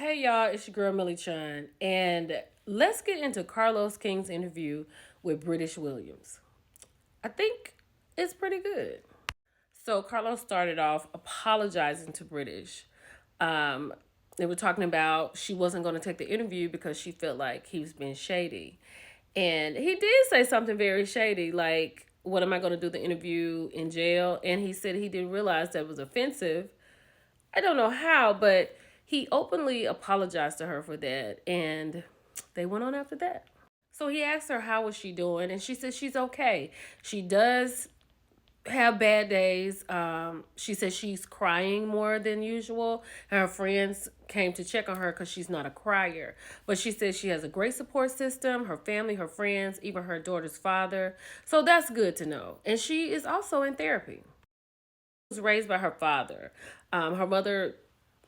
Hey y'all, it's your girl Millie Chun, and let's get into Carlos King's interview with British Williams. I think it's pretty good. So Carlos started off apologizing to British. Um, they were talking about she wasn't going to take the interview because she felt like he was being shady, and he did say something very shady, like, "What am I going to do the interview in jail?" And he said he didn't realize that was offensive. I don't know how, but he openly apologized to her for that, and they went on after that. So he asked her how was she doing, and she said she's okay. She does have bad days. She said she's crying more than usual. Her friends came to check on her because she's not a crier, but she says she has a great support system. Her family, her friends, even her daughter's father. So that's good to know. And she is also in therapy. Was raised by her father. Her mother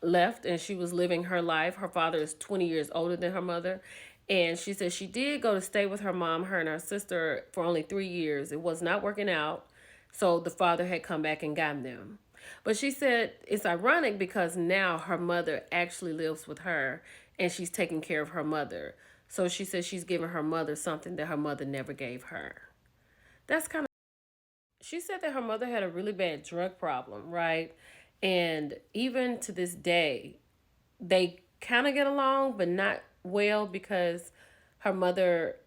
left and she was living her life. Her father is 20 years older than her mother. And she said she did go to stay with her mom, her and her sister for only 3 years. It was not working out. So the father had come back and gotten them. But she said it's ironic because now her mother actually lives with her and she's taking care of her mother. So she said she's giving her mother something that her mother never gave her. That's kind of, she said that her mother had a really bad drug problem, right? And even to this day, they kind of get along, but not well because her mother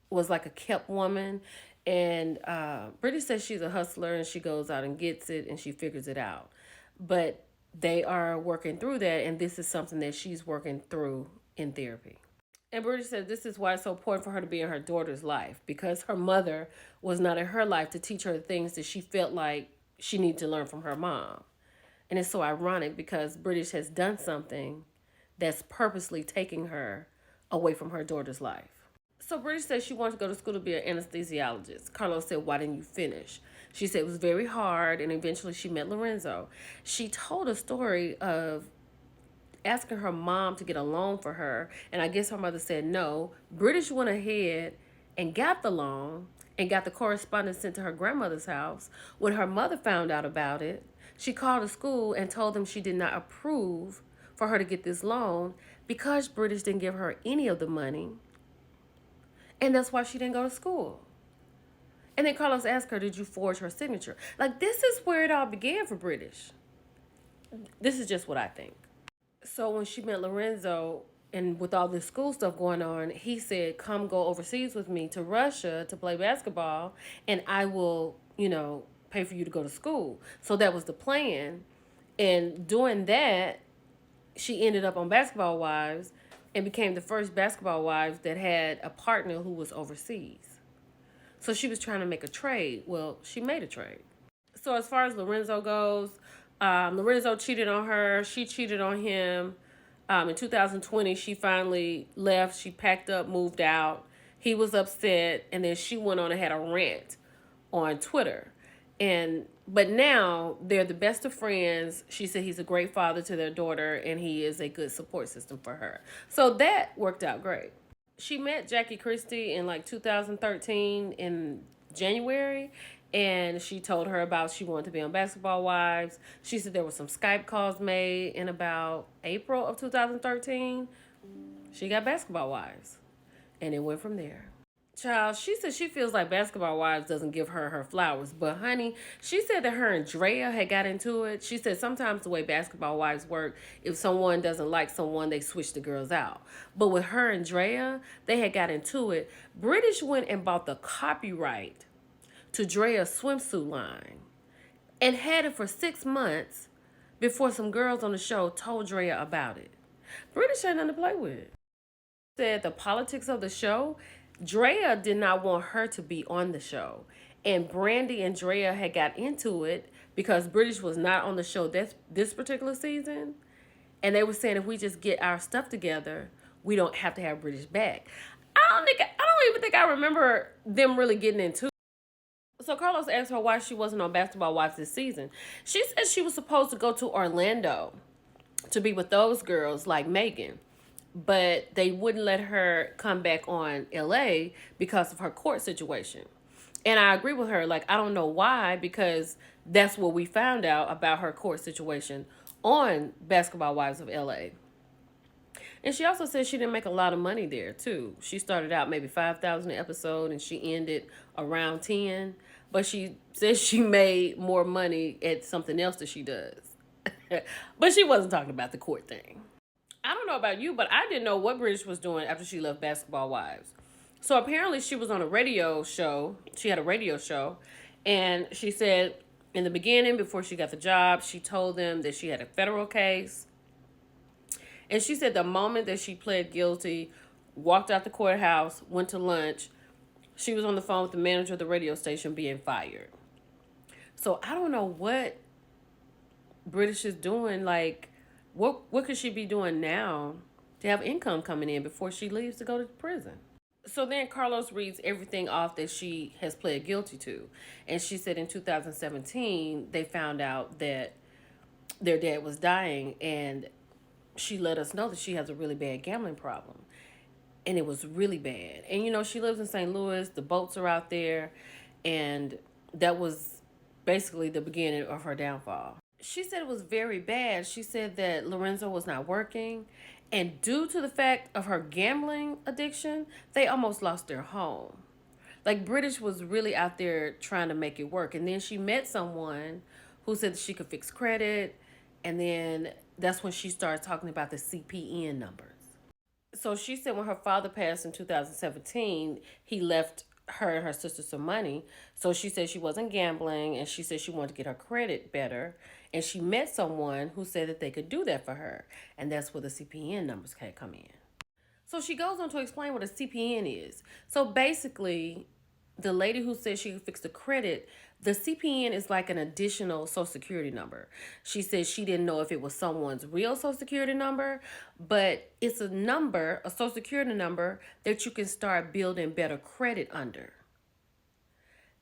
was like a kept woman. And Brittany says she's a hustler and she goes out and gets it and she figures it out. But they are working through that, and this is something that she's working through in therapy. And Brittany said this is why it's so important for her to be in her daughter's life because her mother was not in her life to teach her the things that she felt like she needed to learn from her mom. And it's so ironic because British has done something that's purposely taking her away from her daughter's life. So British said she wanted to go to school to be an anesthesiologist. Carlos said, "Why didn't you finish?" She said it was very hard, and eventually she met Lorenzo. She told a story of asking her mom to get a loan for her, and I guess her mother said no. British went ahead and got the loan and got the correspondence sent to her grandmother's house. When her mother found out about it, she called the school and told them she did not approve for her to get this loan because British didn't give her any of the money, and that's why she didn't go to school. And then Carlos asked her, "Did you forge her signature?" Like, this is where it all began for British. This is just what I think. So when she met Lorenzo, and with all this school stuff going on, he said, "Come go overseas with me to Russia to play basketball, and I will, pay for you to go to school." So that was the plan. And doing that, she ended up on Basketball Wives and became the first Basketball Wives that had a partner who was overseas. So she was trying to make a trade. Well, she made a trade. So as far as Lorenzo goes, Lorenzo cheated on her. She cheated on him. In 2020, she finally left. She packed up, moved out. He was upset, and then she went on and had a rant on Twitter. But now they're the best of friends. She said he's a great father to their daughter, and he is a good support system for her. So that worked out great. She met Jackie Christie in like 2013 in January, and she told her about she wanted to be on Basketball Wives. She said there were some Skype calls made in about April of 2013. She got Basketball Wives, and it went from there. Child, she said she feels like Basketball Wives doesn't give her her flowers. But honey, she said that her and Drea had got into it. She said sometimes the way Basketball Wives work, if someone doesn't like someone, they switch the girls out. But with her and Drea, they had got into it. British went and bought the copyright to Drea's swimsuit line and had it for 6 months before some girls on the show told Drea about it. British had nothing to play with. Said the politics of the show, Drea did not want her to be on the show. And Brandy and Drea had got into it because British was not on the show this particular season. And they were saying if we just get our stuff together, we don't have to have British back. I don't even think I remember them really getting into it. So Carlos asked her why she wasn't on Basketball Wives this season. She said she was supposed to go to Orlando to be with those girls like Megan, but they wouldn't let her come back on LA because of her court situation. And I agree with her. Like, I don't know why, because that's what we found out about her court situation on Basketball Wives of LA. And she also said she didn't make a lot of money there too. She started out maybe 5,000 an episode, and she ended around 10. But she says she made more money at something else that she does. But she wasn't talking about the court thing. I don't know about you, but I didn't know what British was doing after she left Basketball Wives. So apparently she was on a radio show. She had a radio show, and she said in the beginning, before she got the job, she told them that she had a federal case. And she said the moment that she pled guilty, walked out the courthouse, went to lunch, she was on the phone with the manager of the radio station being fired. So I don't know what British is doing. Like, what could she be doing now to have income coming in before she leaves to go to prison? So then Carlos reads everything off that she has pled guilty to. And she said in 2017, they found out that their dad was dying, and she let us know that she has a really bad gambling problem. And it was really bad. And she lives in St. Louis, the boats are out there, and that was basically the beginning of her downfall. She said it was very bad. She said that Lorenzo was not working, and due to the fact of her gambling addiction, they almost lost their home. Like, British was really out there trying to make it work. And then she met someone who said that she could fix credit, and then that's when she started talking about the CPN numbers. So she said when her father passed in 2017, he left her and her sister some money. So she said she wasn't gambling, and she said she wanted to get her credit better. And she met someone who said that they could do that for her. And that's where the CPN numbers can come in. So she goes on to explain what a CPN is. So basically, the lady who said she could fix the credit, the CPN is like an additional social security number. She said she didn't know if it was someone's real social security number, but it's a number, a social security number that you can start building better credit under.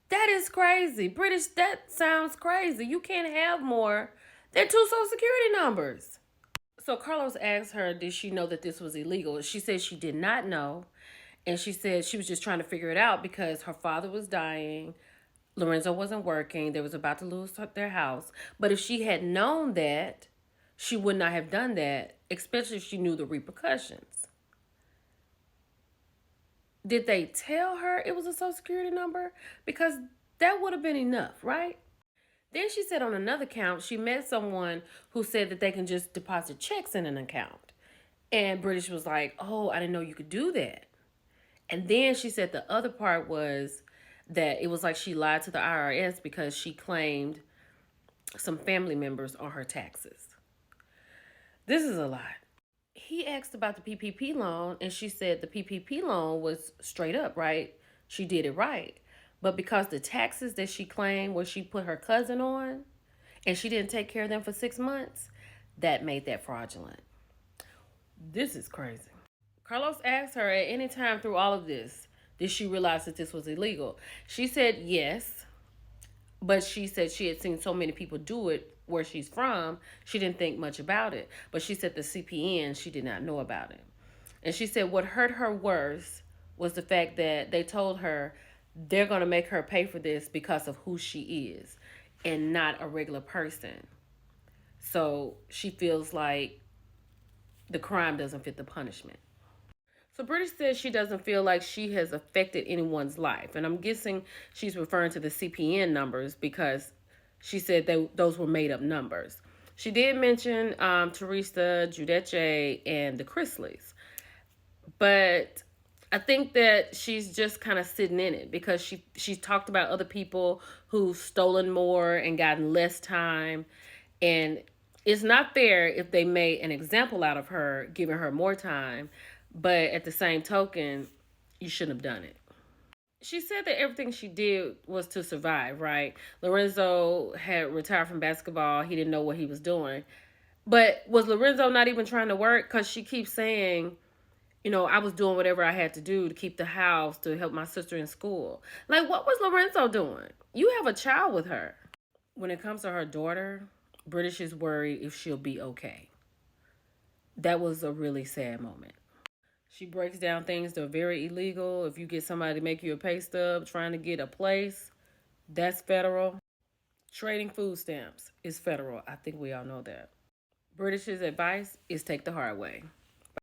That is crazy. British, that sounds crazy. You can't have more than 2 social security numbers. So Carlos asked her, did she know that this was illegal? She said she did not know. And she said she was just trying to figure it out because her father was dying. Lorenzo wasn't working. They was about to lose their house. But if she had known that, she would not have done that, especially if she knew the repercussions. Did they tell her it was a social security number? Because that would have been enough, right? Then she said on another account, she met someone who said that they can just deposit checks in an account. And British was like, oh, I didn't know you could do that. And then she said the other part was that it was like she lied to the IRS because she claimed some family members on her taxes. This is a lot. He asked about the PPP loan, and she said the PPP loan was straight up, right? She did it right. But because the taxes that she claimed where she put her cousin on, and she didn't take care of them for 6 months, that made that fraudulent. This is crazy. Carlos asked her at any time through all of this, did she realize that this was illegal? She said yes, but she said she had seen so many people do it where she's from, she didn't think much about it. But she said the CPN, she did not know about it. And she said what hurt her worse was the fact that they told her they're going to make her pay for this because of who she is and not a regular person. So she feels like the crime doesn't fit the punishment. So British says she doesn't feel like she has affected anyone's life. And I'm guessing she's referring to the CPN numbers because she said those were made up numbers. She did mention Teresa, Giudice, and the Chrisleys. But I think that she's just kind of sitting in it because she talked about other people who've stolen more and gotten less time. And it's not fair if they made an example out of her, giving her more time. But at the same token, you shouldn't have done it. She said that everything she did was to survive, right? Lorenzo had retired from basketball. He didn't know what he was doing. But was Lorenzo not even trying to work? Because she keeps saying, I was doing whatever I had to do to keep the house, to help my sister in school. Like, what was Lorenzo doing? You have a child with her. When it comes to her daughter, British is worried if she'll be okay. That was a really sad moment. She breaks down things that are very illegal. If you get somebody to make you a pay stub trying to get a place, that's federal. Trading food stamps is federal. I think we all know that. British's advice is take the hard way.